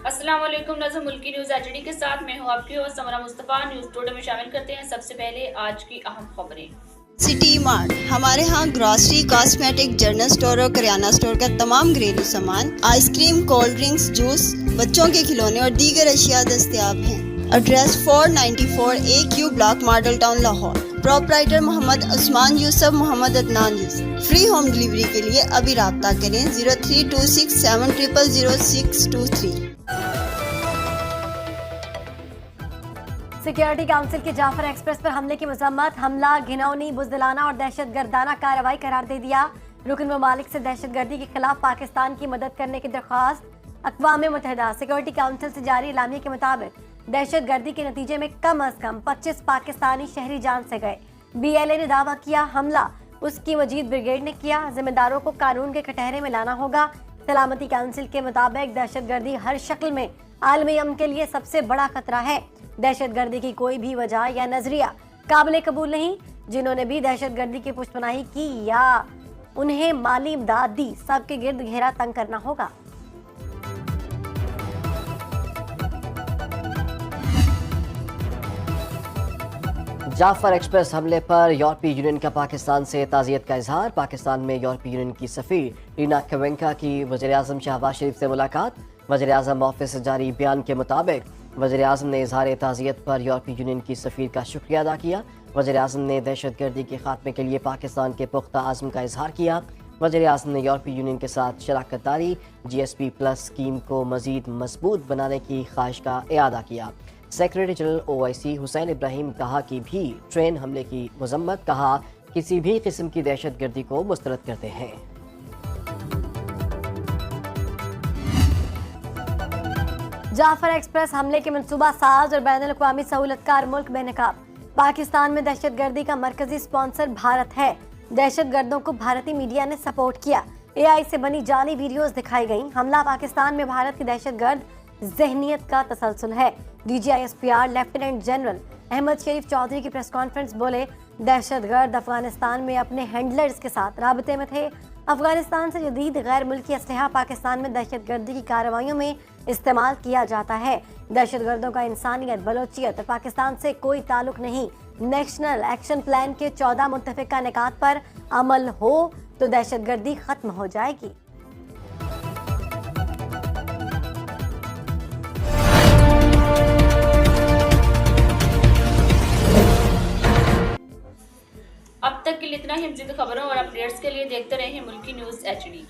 السلام علیکم، نظم ملکی نیوز ایچ ڈی کے ساتھ میں ہوں آپ کی ہوسٹ سمرہ مصطفیٰ۔ نیوز ٹوڈے میں شامل کرتے ہیں سب سے پہلے آج کی اہم خبریں۔ سٹی مارٹ ہمارے ہاں گروسری، کاسمیٹک، جنرل سٹور اور کریانہ سٹور کا تمام گھریلو سامان، ice cream, cold drinks, juice, بچوں کے کھلونے اور دیگر اشیاء دستیاب ہیں۔ Address 494 AQ block, model town, Lahore. Proprietor Muhammad Usman Yousuf, Muhammad Adnan Yousuf. Free home delivery کے لیے ابھی رابطہ کریں 0326700623۔ سیکیورٹی کونسل کے جعفر ایکسپریس پر حملے کی مذمت، حملہ گھناؤنی، بزدلانہ اور دہشت گردانہ کارروائی قرار دے دیا۔ رکن ممالک سے دہشت گردی کے خلاف پاکستان کی مدد کرنے کی درخواست۔ اقوام متحدہ سیکیورٹی کونسل سے جاری اعلامیے کے مطابق دہشت گردی کے نتیجے میں کم از کم 25 پاکستانی شہری جان سے گئے۔ BLA نے دعویٰ کیا حملہ اس کی مجید بریگیڈ نے کیا، ذمہ داروں کو قانون کے کٹہرے میں لانا ہوگا۔ سلامتی کونسل کے مطابق دہشت گردی ہر شکل میں عالمی امن کے لیے سب سے بڑا خطرہ ہے۔ دہشت گردی کی کوئی بھی وجہ یا نظریہ قابل قبول نہیں۔ جنہوں نے بھی دہشت گردی کی پشت پناہی کی یا انہیں مالی امداد دی، سب کے گرد گھیرا تنگ کرنا ہوگا۔ جعفر ایکسپریس حملے پر یورپی یونین کا پاکستان سے تعزیت کا اظہار۔ پاکستان میں یورپی یونین کی سفیر رینا کوینکا کی وزیر اعظم شہباز شریف سے ملاقات۔ وزیر اعظم آفس سے جاری بیان کے مطابق وزیر اعظم نے اظہار تعزیت پر یورپی یونین کی سفیر کا شکریہ ادا کیا۔ وزیر اعظم نے دہشت گردی کے خاتمے کے لیے پاکستان کے پختہ عزم کا اظہار کیا۔ وزیر اعظم نے یورپی یونین کے ساتھ شراکت داری GSP+ اسکیم کو مزید مضبوط بنانے کی خواہش کا اعادہ کیا۔ سیکرٹری جنرل OIC حسین ابراہیم کہا کہ بھی ٹرین حملے کی مذمت، کہا کسی بھی قسم کی دہشت گردی کو مسترد کرتے ہیں۔ جعفر ایکسپریس حملے کے منصوبہ ساز اور بین الاقوامی سہولت کار ملک بے نقاب۔ پاکستان میں دہشت گردی کا مرکزی سپانسر بھارت ہے۔ دہشت گردوں کو بھارتی میڈیا نے سپورٹ کیا۔ AI سے بنی جعلی ویڈیوز دکھائی گئیں۔ حملہ پاکستان میں بھارت کی دہشت گرد ذہنیت کا تسلسل ہے۔ DGI SPR lieutenant general Ahmed Sharif Chaudhry کی پریس کانفرنس بولے، دہشت گرد افغانستان میں اپنے ہینڈلرز کے ساتھ رابطے میں تھے۔ افغانستان سے جدید غیر ملکی اسلحہ پاکستان میں دہشت گردی کی کارروائیوں میں استعمال کیا جاتا ہے۔ دہشت گردوں کا انسانیت، بلوچیت اور پاکستان سے کوئی تعلق نہیں۔ نیشنل ایکشن پلان کے 14 متفقہ نکات پر عمل ہو تو دہشت گردی ختم ہو جائے گی۔ اب تک کے لیے اتنا ہی۔ مزید خبروں اور اپڈیٹس کے لیے دیکھتے رہیں ملکی نیوز ایچ ڈی۔